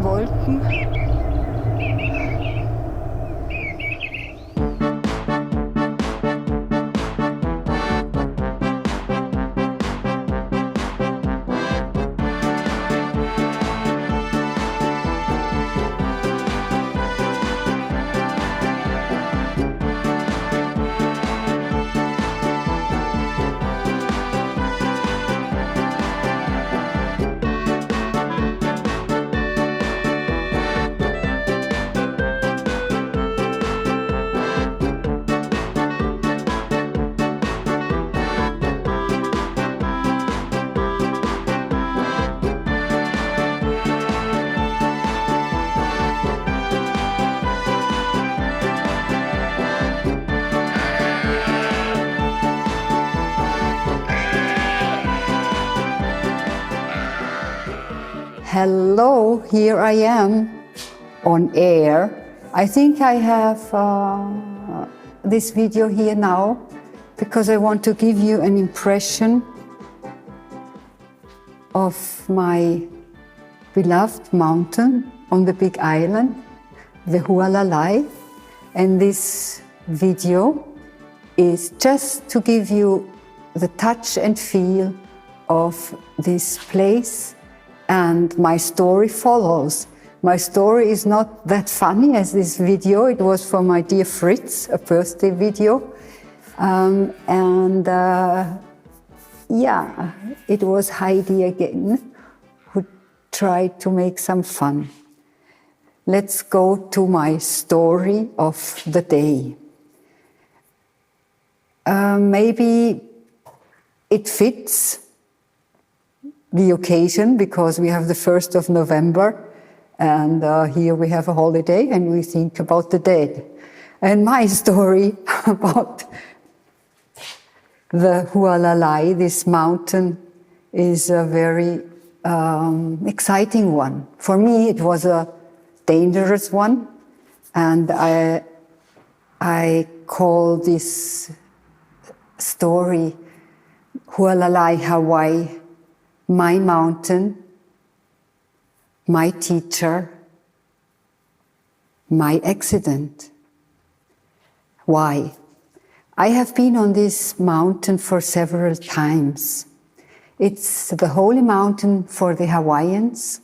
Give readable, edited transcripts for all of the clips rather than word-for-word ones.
Wolken. Hello, here I am on air. I think I have this video here now because I want to give you an impression of my beloved mountain on the Big Island, the Hualalai. And this video is just to give you the touch and feel of this place. And my story follows. My story is not that funny as this video. It was for my dear Fritz, a birthday video. Yeah, it was Heidi again who tried to make some fun. Let's go to my story of the day. Maybe it fits the occasion because we have the 1st of November and here we have a holiday and we think about the dead. And my story about the Hualalai, this mountain, is a very exciting one. For me it was a dangerous one, and I call this story Hualalai Hawaii, my mountain, my teacher, my accident. Why? I have been on this mountain for several times. It's the holy mountain for the Hawaiians,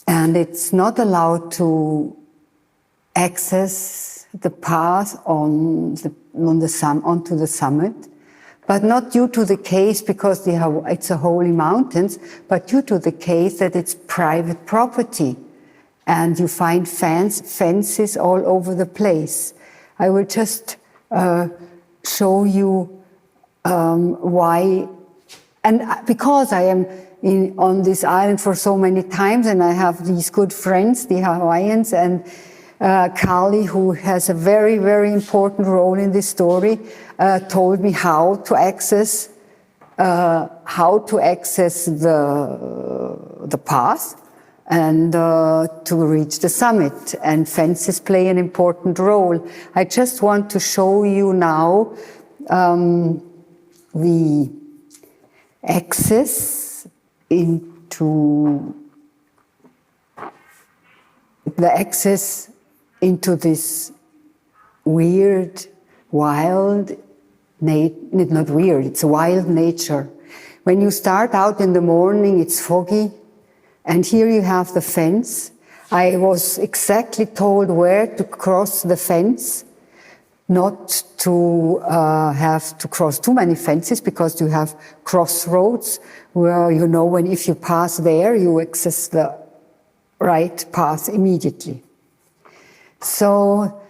and it's not allowed to access the path onto the summit. But not due to the case because it's a holy mountain, but due to the case that it's private property and you find fences all over the place. I will just show you why. And because I am on this island for so many times and I have these good friends, the Hawaiians, and Carli, who has a very, very important role in this story, told me how to access the path and to reach the summit. And fences play an important role. I just want to show you now the access into this weird, wild, not weird, it's wild nature. When you start out in the morning, it's foggy, and here you have the fence. I was exactly told where to cross the fence, not to have to cross too many fences, because you have crossroads where you know when if you pass there, you access the right path immediately. So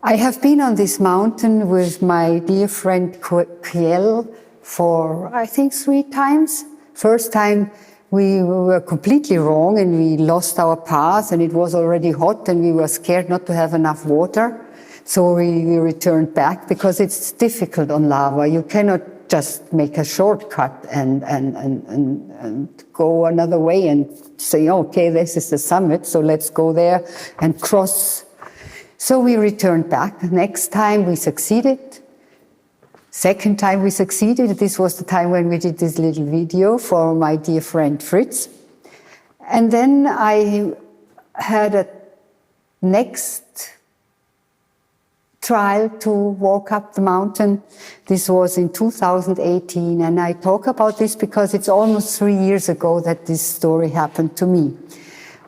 I have been on this mountain with my dear friend Kiel for, I think, 3 times. First time we were completely wrong and we lost our path and it was already hot and we were scared not to have enough water. So we returned back because it's difficult on lava. You cannot just make a shortcut and go another way and say, okay, this is the summit, so let's go there and cross. So we returned back. Next time we succeeded. Second time we succeeded. This was the time when we did this little video for my dear friend Fritz. And then I had a next trial to walk up the mountain. This was in 2018, and I talk about this because it's almost 3 years ago that this story happened to me.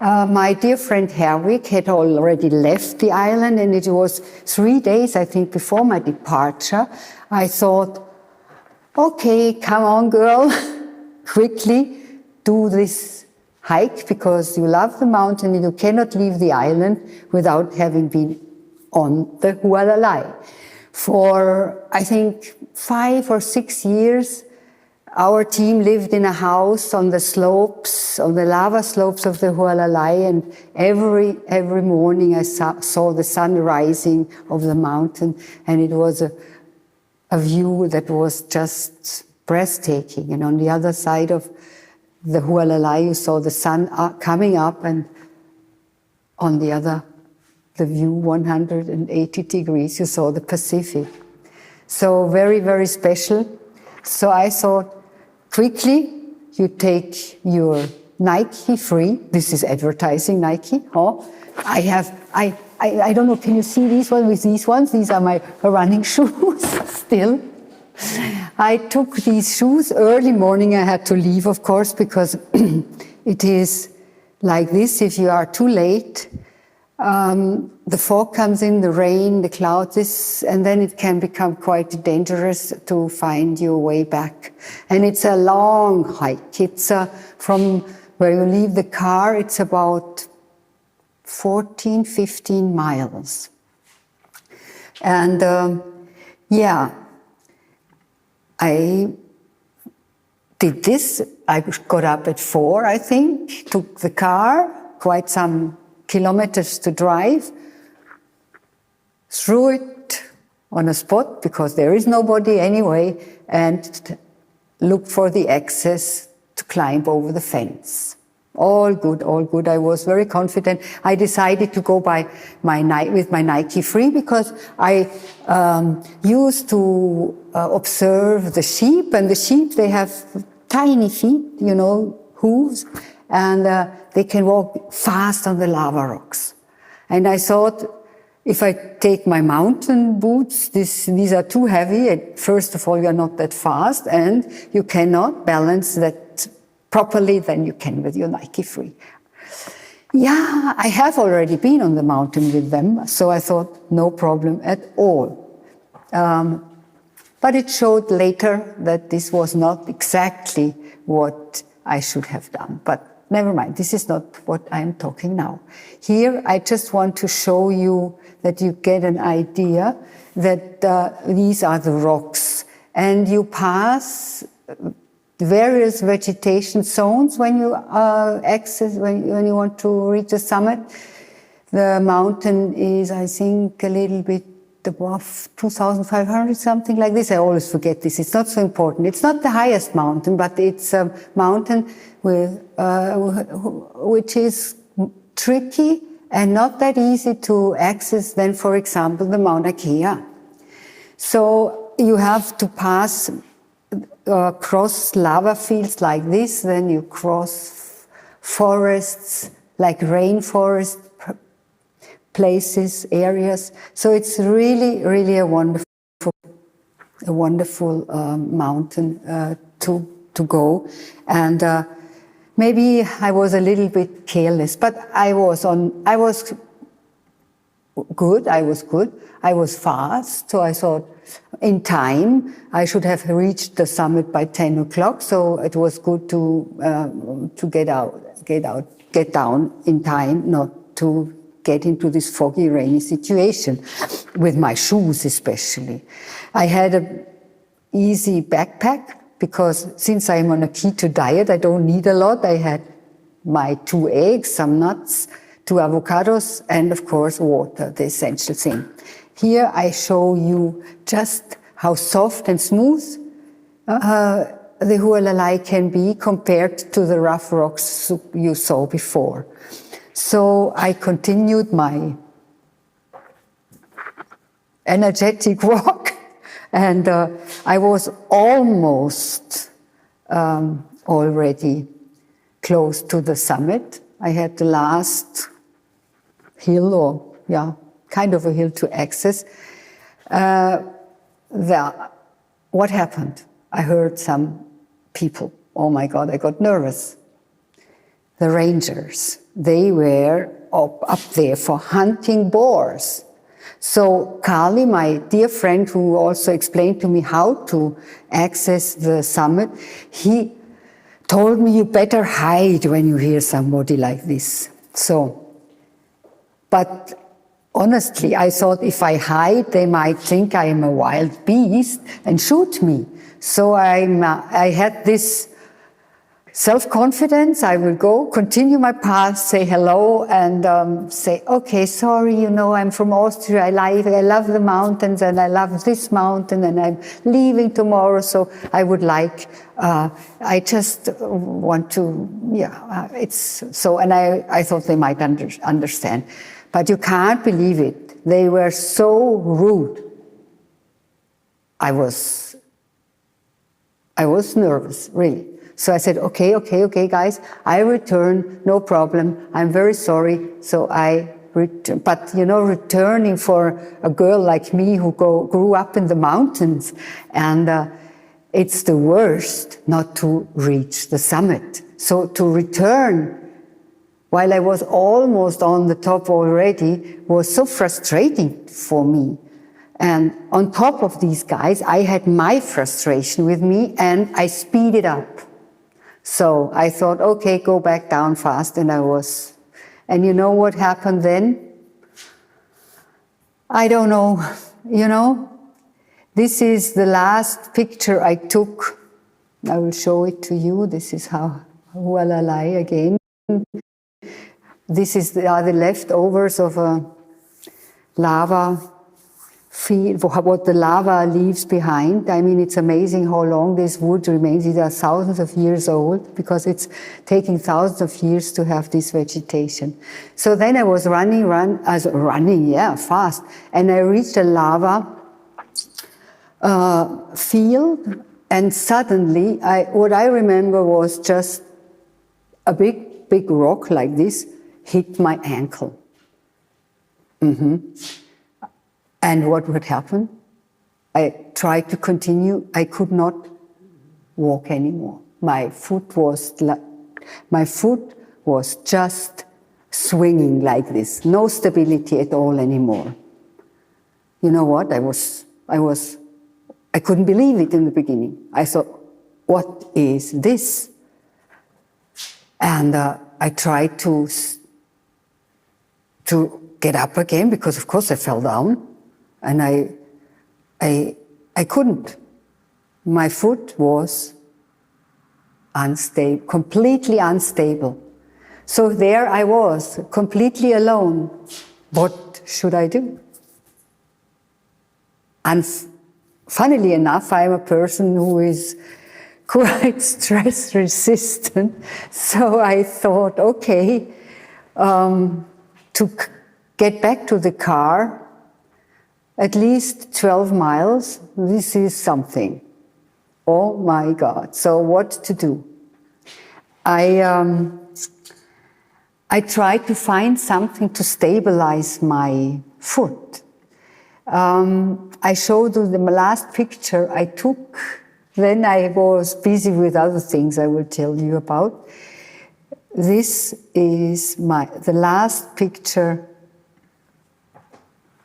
My dear friend Herwig had already left the island, and it was 3 days, I think, before my departure. I thought, okay, come on, girl, quickly do this hike, because you love the mountain and you cannot leave the island without having been on the Hualalai. For, I think, 5 or 6 years, our team lived in a house on the slopes, on the lava slopes of the Hualalai, and every morning I saw the sun rising over the mountain, and it was a view that was just breathtaking. And on the other side of the Hualalai, you saw the sun coming up, and on the view 180 degrees, you saw the Pacific. So very, very special. So I thought, quickly, you take your Nike free. This is advertising Nike. Oh, I don't know, can you see these ones with these ones? These are my running shoes still. I took these shoes early morning. I had to leave, of course, because it is like this. If you are too late, the fog comes in, the rain, the clouds, and then it can become quite dangerous to find your way back. And it's a long hike. It's from where you leave the car, it's about 14, 15 miles. And I did this. I got up at 4, I think, took the car, quite some kilometers to drive, threw it on a spot because there is nobody anyway, and looked for the access to climb over the fence. All good, all good. I was very confident. I decided to go with my Nike Free because I used to observe the sheep, and the sheep, they have tiny feet, hooves, and they can walk fast on the lava rocks. And I thought, if I take my mountain boots, these are too heavy. And first of all, you're not that fast, and you cannot balance that properly than you can with your Nike Free. Yeah, I have already been on the mountain with them, so I thought, no problem at all. But it showed later that this was not exactly what I should have done. But never mind, this is not what I'm talking now. Here, I just want to show you that you get an idea that these are the rocks. And you pass various vegetation zones when you when you want to reach the summit. The mountain is, I think, a little bit above 2,500, something like this. I always forget this. It's not so important. It's not the highest mountain, but it's a mountain which is tricky and not that easy to access than, for example, the Mauna Kea. So you have to pass cross lava fields like this, then you cross forests like rainforest places, areas. So it's really, really a wonderful mountain to go. And maybe I was a little bit careless, but I was good. I was fast, so I thought in time I should have reached the summit by 10 o'clock. So it was good to get down in time, not to get into this foggy, rainy situation, with my shoes especially. I had an easy backpack because since I'm on a keto diet, I don't need a lot. I had my 2 eggs, some nuts, 2 avocados, and of course water, the essential thing. Here I show you just how soft and smooth the Hualalai can be compared to the rough rocks you saw before. So I continued my energetic walk, and I was almost already close to the summit. I had the last hill, or kind of a hill to access. What happened? I heard some people. Oh my God, I got nervous. The rangers, they were up there for hunting boars. So Carli, my dear friend, who also explained to me how to access the summit, he told me, you better hide when you hear somebody like this. But honestly, I thought if I hide, they might think I am a wild beast and shoot me. So I had this self-confidence. I will go, continue my path, say hello, and say, okay, sorry, I'm from Austria. I love the mountains, and I love this mountain, and I'm leaving tomorrow. So I would like, I just want to, it's so. And I thought they might understand, but you can't believe it. They were so rude. I was nervous, really. So I said, okay, guys, I return, no problem. I'm very sorry. So I return. But, returning for a girl like me who grew up in the mountains, and it's the worst not to reach the summit. So to return, while I was almost on the top already, was so frustrating for me. And on top of these guys, I had my frustration with me, and I speeded up. So I thought, okay, go back down fast, and and you know what happened then? I don't know, this is the last picture I took. I will show it to you. This is how Hualalai again. This are the leftovers of a lava field, what the lava leaves behind. I mean, it's amazing how long this wood remains. These are thousands of years old, because it's taking thousands of years to have this vegetation. So then I was running fast, and I reached a lava field, and suddenly, what I remember was just a big rock like this hit my ankle. And what would happen? I tried to continue. I could not walk anymore. My foot was just swinging like this. No stability at all anymore. You know what? I couldn't believe it in the beginning. I thought, what is this? And I tried to get up again, because of course I fell down. And I couldn't. My foot was unstable, completely unstable. So there I was, completely alone. What should I do? And funnily enough, I'm a person who is quite stress resistant. So I thought, okay, to get back to the car, at least 12 miles, this is something. Oh my God. So what to do? I tried to find something to stabilize my foot. I showed you the last picture I took. Then I was busy with other things I will tell you about. This is the last picture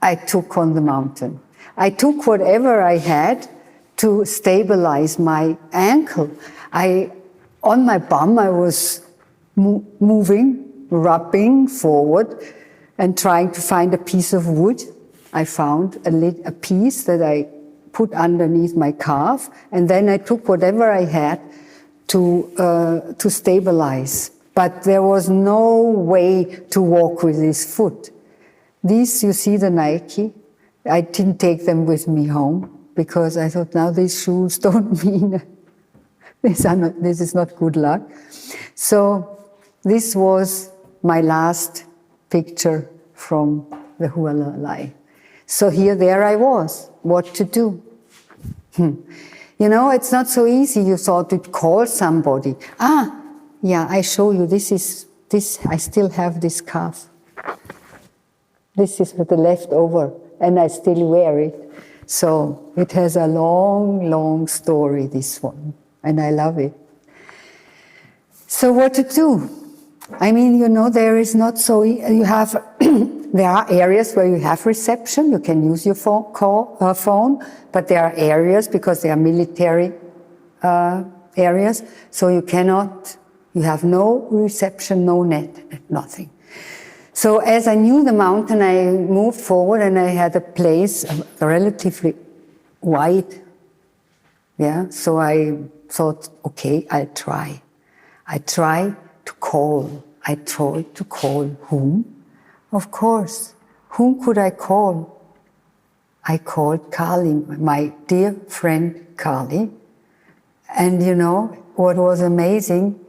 I took on the mountain. I took whatever I had to stabilize my ankle. On my bum, I was moving, rubbing forward, and trying to find a piece of wood. I found a piece that I put underneath my calf, and then I took whatever I had to stabilize. But there was no way to walk with this foot. These, you see the Nike, I didn't take them with me home, because I thought, now these shoes don't mean, this is not good luck. So this was my last picture from the Hualalai. So there I was, what to do? It's not so easy. You thought to call somebody. Yeah, I show you. This. I still have this scarf. This is the leftover, and I still wear it. So it has a long, long story, this one, and I love it. So what to do? I mean, there is not so, you have, there are areas where you have reception, you can use your phone, but there are areas, because they are military areas, so you cannot, you have no reception, no net, nothing. So as I knew the mountain, I moved forward and I had a place, relatively wide, yeah, so I thought, okay, I'll try. I tried to call. I tried to call whom? Of course, whom could I call? I called Carli, my dear friend Carli. And what was amazing?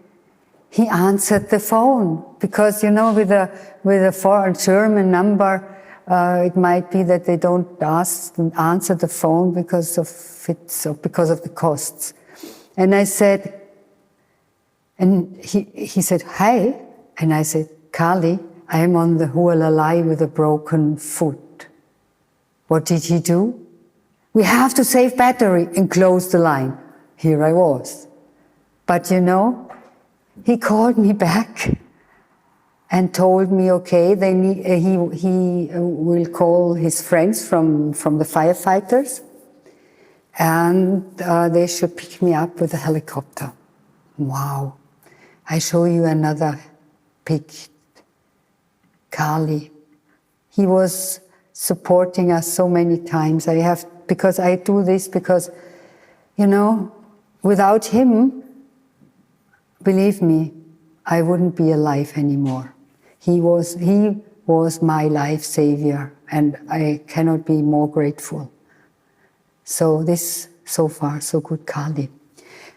He answered the phone, because with a foreign German number, it might be that they don't answer the phone because of the costs. And I said, and he said, hi. And I said, Carli, I am on the Hualalai with a broken foot. What did he do? We have to save battery and close the line. Here I was. But he called me back and told me, okay, he will call his friends from the firefighters, and they should pick me up with a helicopter. Wow. I show you another pic. Carli. He was supporting us so many times. Because I do this because, without him, believe me, I wouldn't be alive anymore. He was my life savior, and I cannot be more grateful. So so far, so good, Carli.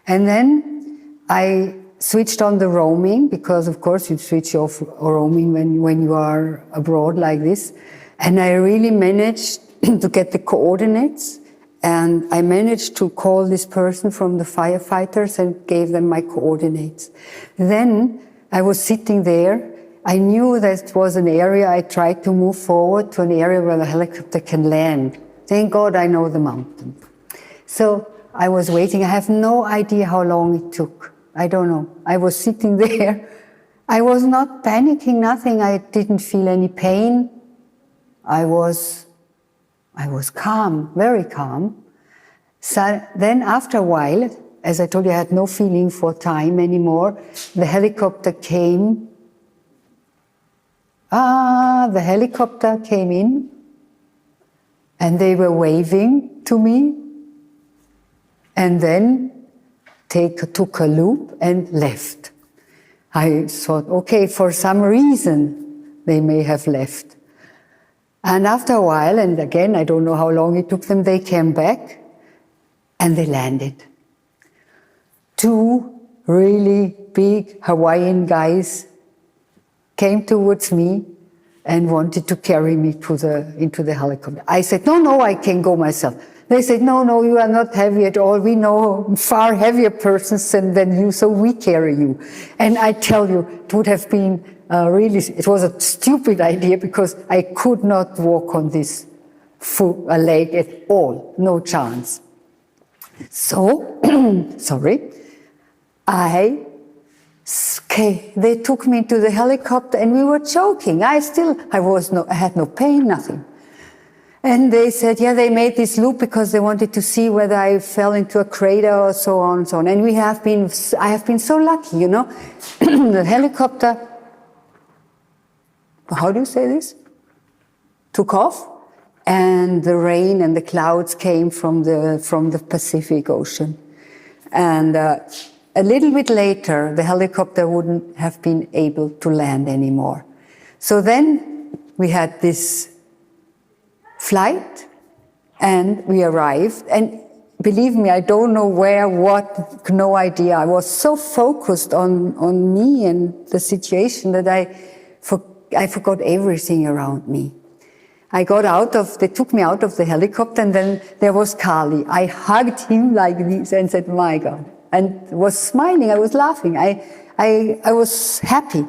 And then I switched on the roaming, because of course you switch off roaming when you are abroad like this. And I really managed to get the coordinates, and I managed to call this person from the firefighters and gave them my coordinates. Then I was sitting there. I knew that it was an area. I tried to move forward to an area where the helicopter can land. Thank God I know the mountain. So I was waiting. I have no idea how long it took. I don't know. I was sitting there. I was not panicking, nothing. I didn't feel any pain. I was calm, very calm. So then after a while, as I told you, I had no feeling for time anymore. The helicopter came. The helicopter came in, and they were waving to me, and then took a loop and left. I thought, okay, for some reason they may have left. And after a while, and again, I don't know how long it took them, they came back and they landed. Two really big Hawaiian guys came towards me and wanted to carry me into the helicopter. I said, no, I can go myself. They said, no, you are not heavy at all. We know far heavier persons than you, so we carry you. And I tell you, it would have been it was a stupid idea, because I could not walk on this leg at all, no chance. So, sorry, they took me to the helicopter and we were joking. I had no pain, nothing. And they said, yeah, they made this loop because they wanted to see whether I fell into a crater or so on and so on. And I have been so lucky, the helicopter, how do you say this? Took off, and the rain and the clouds came from the Pacific Ocean. And a little bit later, the helicopter wouldn't have been able to land anymore. So then we had this flight, and we arrived, and believe me, I don't know where, what, no idea. I was so focused on me and the situation that I forgot everything around me. They took me out of the helicopter, and then there was Carli. I hugged him like this and said, my God, and was smiling, I was laughing. I I was happy.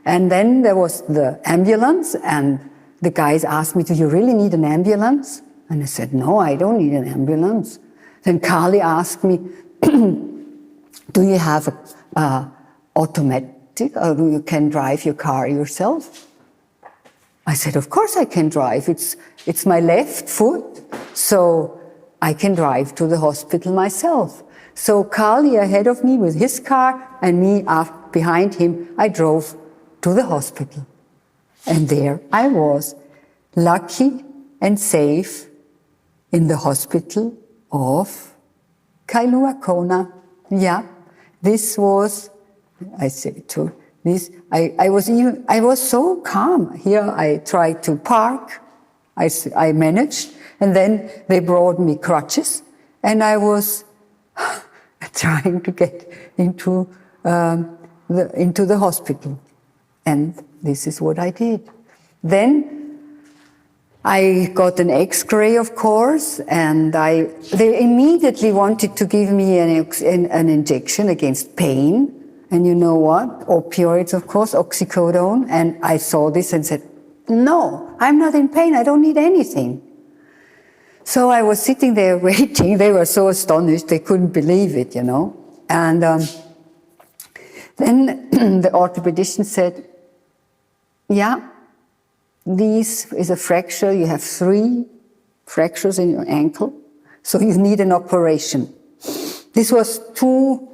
And then there was the ambulance, and the guys asked me, do you really need an ambulance? And I said, no, I don't need an ambulance. Then Carli asked me, do you have a automatic, or you can drive your car yourself? I said, of course I can drive. It's my left foot, so I can drive to the hospital myself. So Carli ahead of me with his car, and me behind him, I drove to the hospital. And there I was, lucky and safe in the hospital of Kailua Kona. Yeah, this was, I say to this, I was so calm. Here I tried to park, I managed, and then they brought me crutches, and I was trying to get into the hospital. And this is what I did. Then I got an X-ray, of course, and they immediately wanted to give me an injection against pain. And you know what? Opioids, of course, oxycodone. And I saw this and said, no, I'm not in pain. I don't need anything. So I was sitting there waiting. They were so astonished. They couldn't believe it, you know. And then the orthopedician said, yeah, this is a fracture. You have 3 fractures in your ankle, so you need an operation. This was 2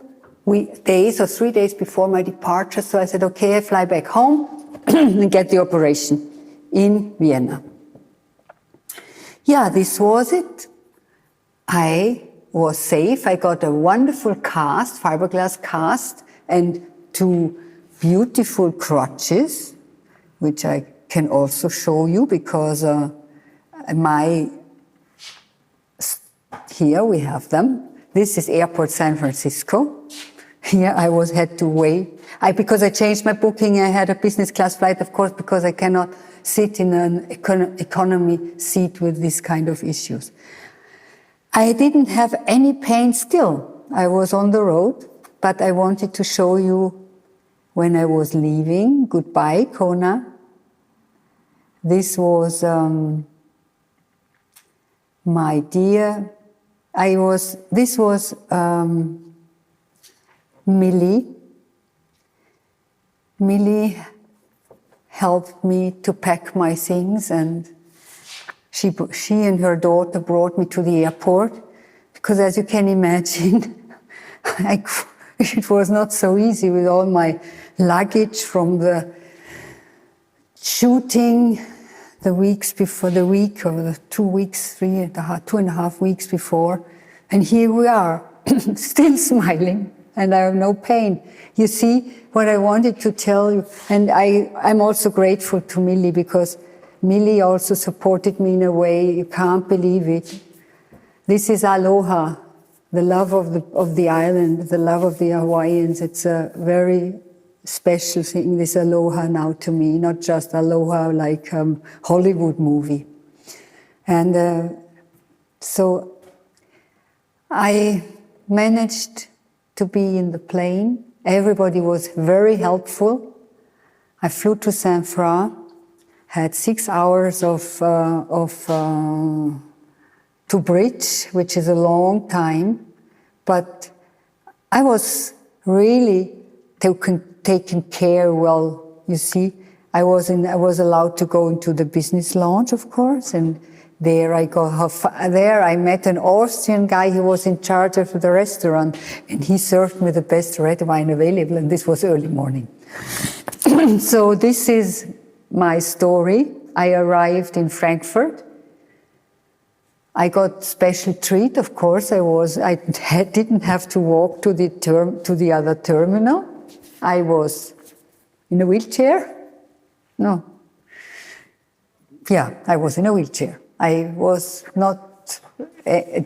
days or 3 days before my departure, so I said, okay, I fly back home and get the operation in Vienna. Yeah, this was it. I was safe. I got a wonderful cast, fiberglass cast, and 2 beautiful crutches, which I can also show you because here we have them. This is Airport San Francisco. Here I had to wait. Because I changed my booking, I had a business class flight, of course, because I cannot sit in an economy seat with these kind of issues. I didn't have any pain still. I was on the road, but I wanted to show you when I was leaving. Goodbye, Kona. This was my dear. This was Millie. Millie helped me to pack my things, and she and her daughter brought me to the airport, because as you can imagine, it was not so easy with all my luggage from the shooting the weeks before, the week or the 2 weeks, 2.5 weeks before. And here we are, still smiling, and I have no pain. You see what I wanted to tell you. And I'm also grateful to Millie, because Millie also supported me in a way you can't believe it. This is aloha, the love of the island, the love of the Hawaiians. It's a very special thing, this aloha now to me, not just aloha like Hollywood movie. And so I managed to be in the plane. Everybody was very helpful. I flew to San Fran, had 6 hours to bridge, which is a long time, but I was really taken care well. You see, I was allowed to go into the business lounge, of course, and there I met an Austrian guy who was in charge of the restaurant, and he served me the best red wine available, and this was early morning. So this is my story. I arrived in Frankfurt. I got special treat, of course. I didn't have to walk to the other terminal. I was in a wheelchair. No. Yeah, I was in a wheelchair. I was not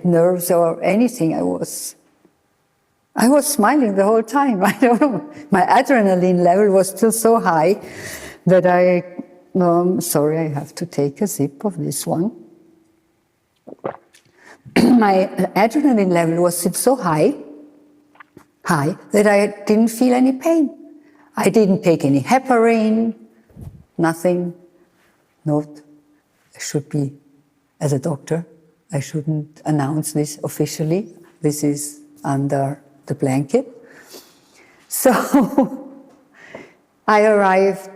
nervous or anything. I was smiling the whole time. I don't know. My adrenaline level was still so high that sorry, I have to take a sip of this one. My adrenaline level was so high that I didn't feel any pain. I didn't take any heparin, nothing. Note, I should be, as a doctor, I shouldn't announce this officially. This is under the blanket. So I arrived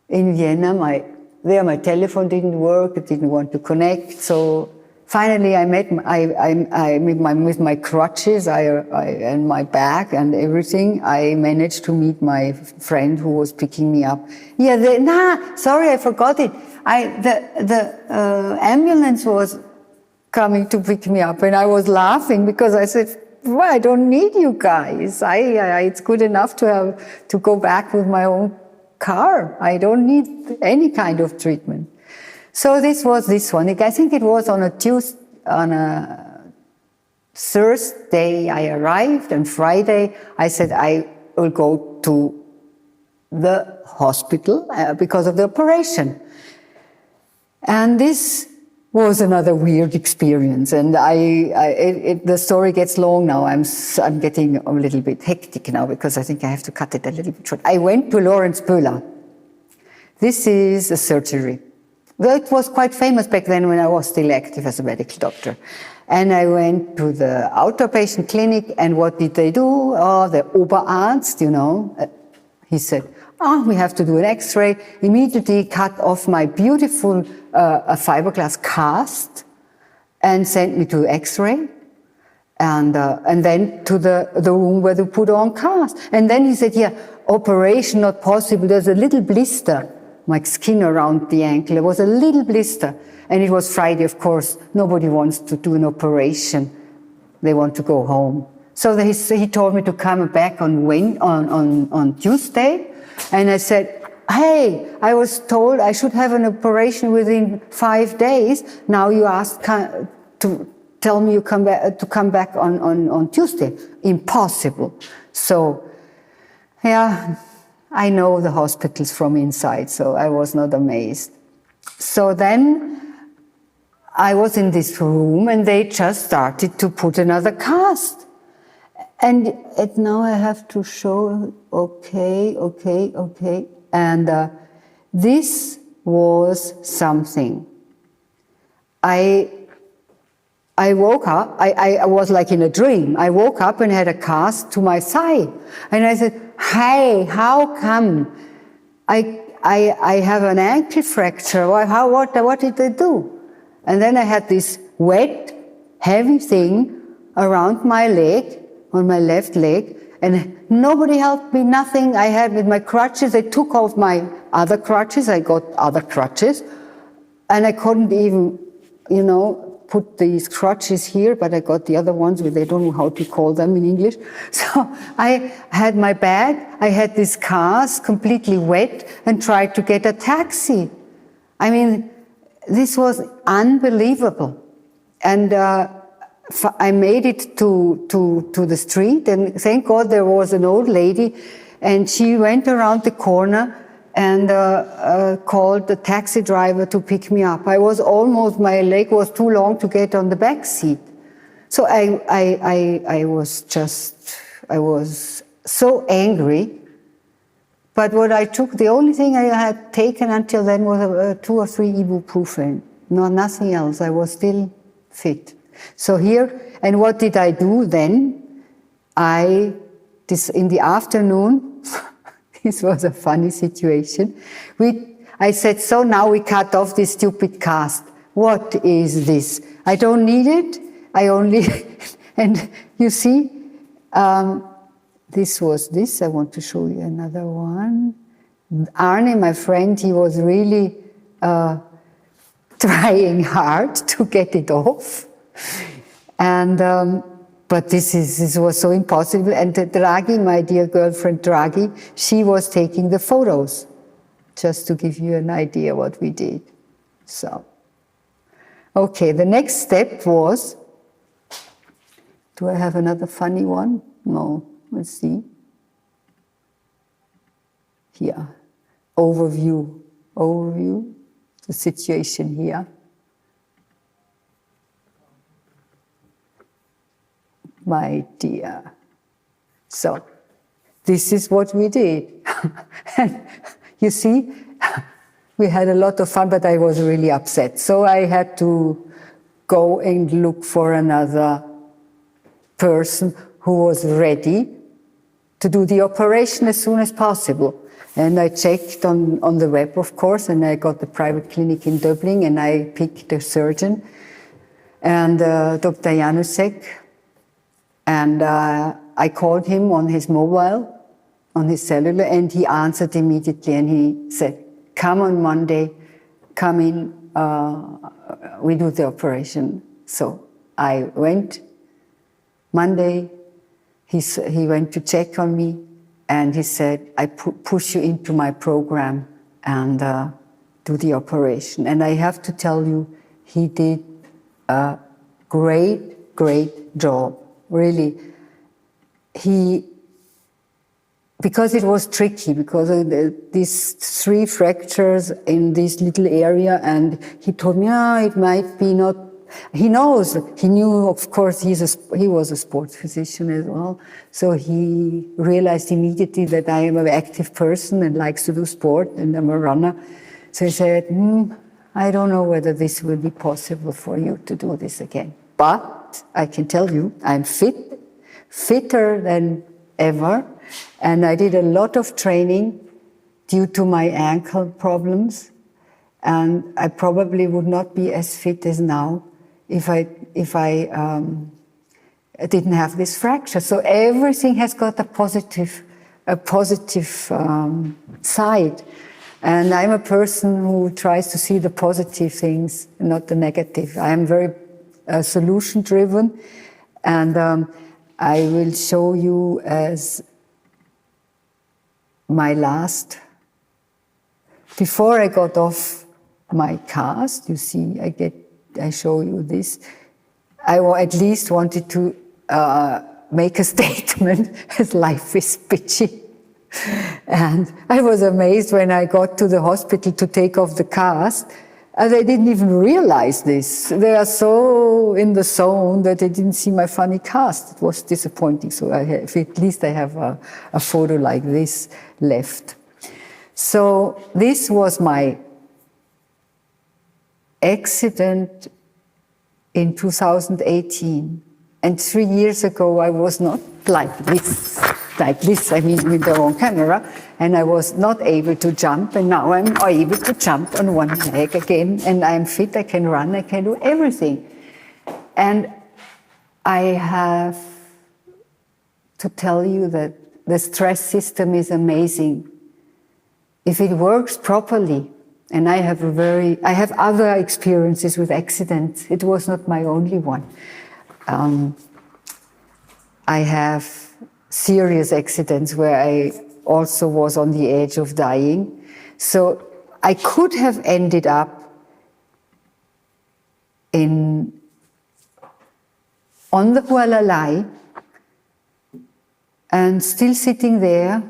in Vienna. My telephone didn't work. It didn't want to connect. So finally, with my crutches and my bag and everything, I managed to meet my friend who was picking me up. Yeah, sorry, I forgot it. The ambulance was coming to pick me up, and I was laughing because I said, well, I don't need you guys. It's good enough to go back with my own car. I don't need any kind of treatment. So this was this one. I think it was on a Thursday I arrived, and Friday I said I will go to the hospital because of the operation. And this was another weird experience, and the story gets long now. I'm getting a little bit hectic now because I think I have to cut it a little bit short. I went to Lawrence Böhler. This is a surgery. Well, it was quite famous back then when I was still active as a medical doctor. And I went to the outpatient clinic, and what did they do? Oh, the Oberarzt, he said, we have to do an X-ray. Immediately cut off my beautiful a fiberglass cast and sent me to X-ray, and then to the room where they put on cast. And then he said, operation not possible. There's a little blister, my skin around the ankle. There was a little blister, and it was Friday, of course. Nobody wants to do an operation. They want to go home. So he told me to come back on Tuesday, and I said, hey, I was told I should have an operation within 5 days. Now you ask to tell me to come back on Tuesday. Impossible. So, I know the hospitals from inside, so I was not amazed. So then I was in this room, and they just started to put another cast. And now I have to show, okay. And this was something. I woke up, I was like in a dream. I woke up and had a cast to my thigh. And I said, hey, how come? I have an ankle fracture. What did they do? And then I had this wet, heavy thing around my leg, on my left leg, and nobody helped me, nothing. I had with my crutches, they took off my other crutches, I got other crutches, and I couldn't even, put these crutches here, but I got the other ones, I don't know how to call them in English. So I had my bag, I had this cast completely wet, and tried to get a taxi. I mean, this was unbelievable. And I made it to the street, and thank God there was an old lady, and she went around the corner and called the taxi driver to pick me up. My leg was too long to get on the back seat. So I was so angry. But the only thing I had taken until then was 2 or 3 ibuprofen. No, nothing else. I was still fit. So and what did I do then? In the afternoon, this was a funny situation. I said, so now we cut off this stupid cast. What is this? I don't need it. And you see, this was this. I want to show you another one. Arne, my friend, he was really trying hard to get it off. And but this was so impossible. And Draghi, my dear girlfriend Draghi, she was taking the photos, just to give you an idea what we did. So, okay, the next step was, do I have another funny one? No, let's see. Here, overview, the situation here. My dear. So, this is what we did. And you see, we had a lot of fun, but I was really upset. So I had to go and look for another person who was ready to do the operation as soon as possible. And I checked on the web, of course, and I got the private clinic in Dublin, and I picked a surgeon, and Dr. Janusek, and I called him on his mobile, on his cellular, and he answered immediately, and he said, come on Monday, come in, we do the operation. So I went Monday, he went to check on me, and he said, I push you into my program and do the operation. And I have to tell you, he did a great, great job, really. Because it was tricky, because of these 3 fractures in this little area, and he told me, it might be not. He knew, of course, he was a sports physician as well, so he realized immediately that I am an active person and likes to do sport, and I'm a runner. So he said, I don't know whether this will be possible for you to do this again. But I can tell you, I'm fitter than ever, and I did a lot of training due to my ankle problems, and I probably would not be as fit as now if I didn't have this fracture. So everything has got a positive side, and I'm a person who tries to see the positive things, not the negative. I am very solution driven, and I will show you as my last. Before I got off my cast, you see, I show you this. I at least wanted to make a statement as life is bitchy. And I was amazed when I got to the hospital to take off the cast, and they didn't even realize this. They are so in the zone that they didn't see my funny cast. It was disappointing. So at least I have a photo like this left. So this was my accident in 2018. And 3 years ago, I was not like this, I mean with the wrong camera, and I was not able to jump, and now I'm able to jump on one leg again, and I'm fit, I can run, I can do everything. And I have to tell you that the stress system is amazing. If it works properly, and I have other experiences with accidents. It was not my only one. I have serious accidents where I also was on the edge of dying. So I could have ended up on the Hualalai and still sitting there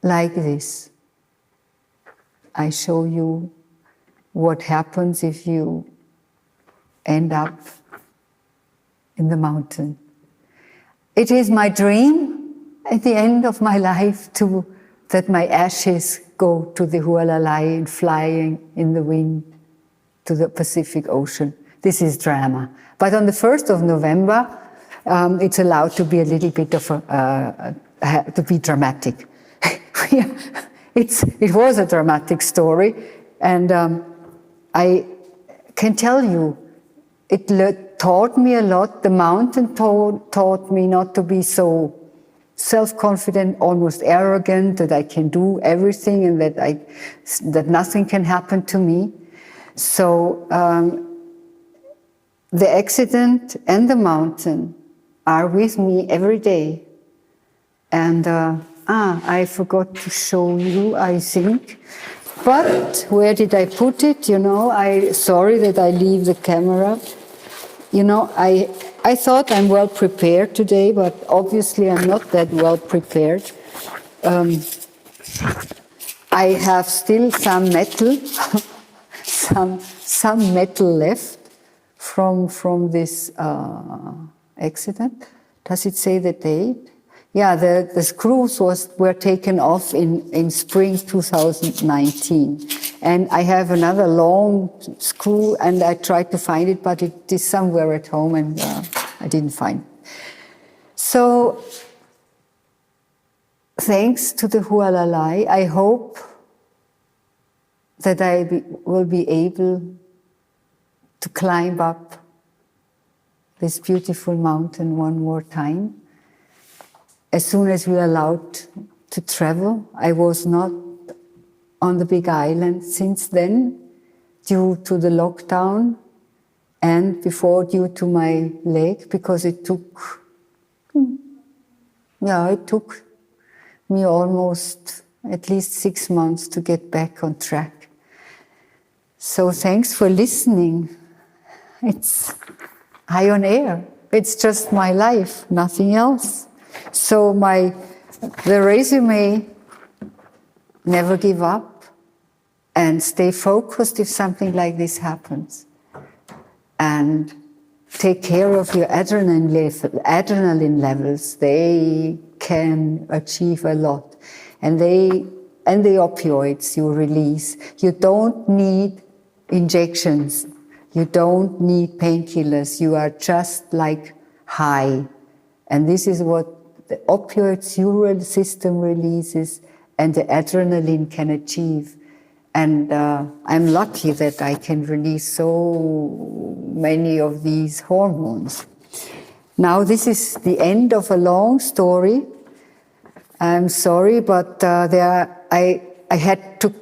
like this. I show you what happens if you end up in the mountain. It is my dream at the end of my life that my ashes go to the Hualalai and flying in the wind to the Pacific Ocean. This is drama. But on the 1st of November, it's allowed to be a little bit to be dramatic. It was a dramatic story, and I can tell you, it taught me a lot. The mountain taught me not to be so self-confident, almost arrogant, that I can do everything and that nothing can happen to me. So the accident and the mountain are with me every day. And I forgot to show you, I think. But where did I put it? You know, sorry that I leave the camera. You know, I thought I'm well prepared today, but obviously I'm not that well prepared. I have still some metal, some metal left from this accident. Does it say the date? Yeah, the screws were taken off in spring 2019. And I have another long screw, and I tried to find it, but it is somewhere at home, and I didn't find it. So, thanks to the Hualalai, I hope that I will be able to climb up this beautiful mountain one more time. As soon as we are allowed to travel, I was not on the big island since then, due to the lockdown, and before due to my leg, because it took me almost at least 6 months to get back on track. So thanks for listening. It's high on air. It's just my life, nothing else. So the resume, never give up and stay focused if something like this happens. And take care of your adrenaline levels. They can achieve a lot. And the opioids you release. You don't need injections. You don't need painkillers. You are just like high. And this is what the opioid neural system releases and the adrenaline can achieve. And I'm lucky that I can release so many of these hormones. Now this is the end of a long story. I'm sorry, but I had to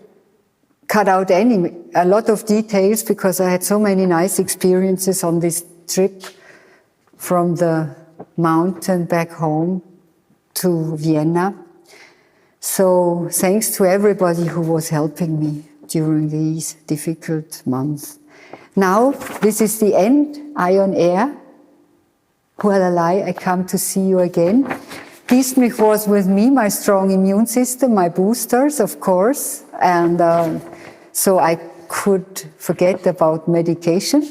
cut out a lot of details because I had so many nice experiences on this trip from the mountain back home to Vienna. So thanks to everybody who was helping me during these difficult months. Now, this is the end, Eye on Air. Hualalai, I come to see you again. Bismich was with me, my strong immune system, my boosters, of course. And so I could forget about medication.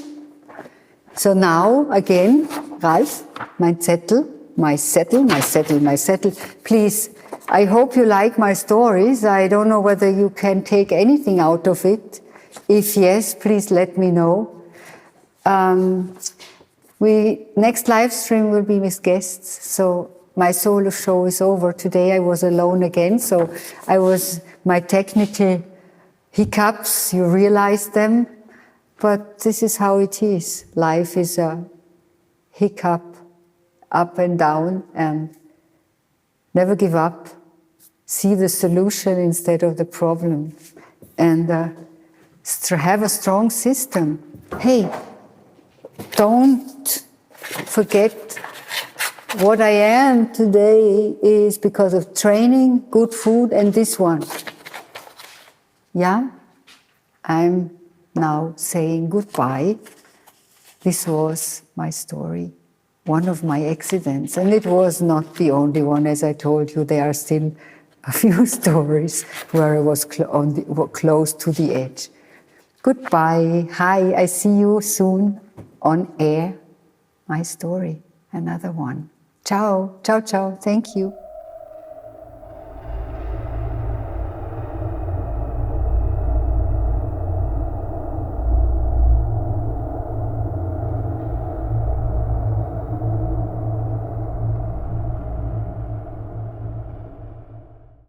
So now, again, Ralf, mein Zettel, my settle. Please, I hope you like my stories. I don't know whether you can take anything out of it. If yes, please let me know. Next live stream will be with guests. So my solo show is over. Today I was alone again. So my technical hiccups, you realize them. But this is how it is. Life is a hiccup, up and down, and never give up. See the solution instead of the problem. And have a strong system. Hey, don't forget what I am today is because of training, good food, and this one. Yeah? I'm now saying goodbye. This was my story, one of my accidents, and it was not the only one. As I told you, there are still a few stories where I was close to the edge. Goodbye. Hi, I see you soon on air. My story, another one. Ciao, ciao, ciao. Thank you.